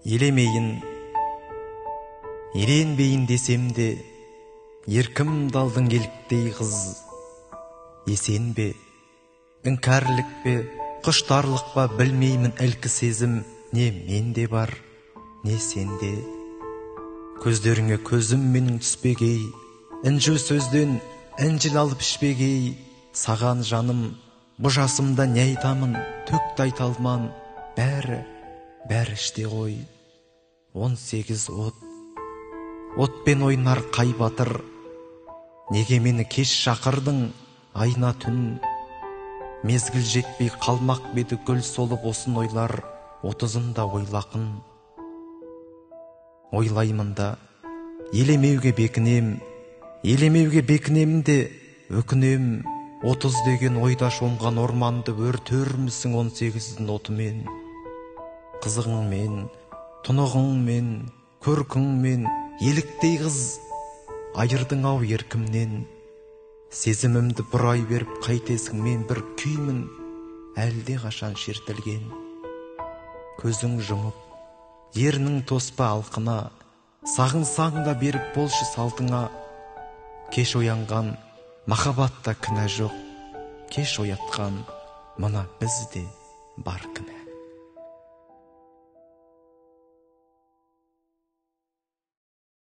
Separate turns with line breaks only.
елемейін, еренбейін десем де, еркім далдың еліктей қыз. Есен бе, іңкәрлік пе, құштарлық па білмеймін, ілкі сезім не менде бар, не сенде. Көздеріңе көзім менің түспегей, інжу сөзден інжіл алып ішпегей. Саған жаным, бұ жасымда не айтамын, төкті айта алман, бәрі іште ғой. 18 отпен ойнар қай батыр, неге мені кеш шақырдың, айна түн. Мезгіл жетпей қалмақ беді гүл солып осын ойлар, 30-ында ойлақын. Ойлаймын да, елемеуге бекінем де, өкінем. 30 деген ойда шомған орманды өртөрмісің 18-дің отымен. Қызығыңмен, тұнығыңмен, көркіңмен, еліктей қыз, айырдың ау еркімнен. Сезімімді бұрай беріп қайтесің, мен бір күймін, әлде қашан шертілген. Көзің жұмып, ернің тоспа алқына, сағынсаң да беріп болшы салтыңа. Кеш оянған махаббатта кінә жоқ, кеш оятқан мына бізде бар кінә.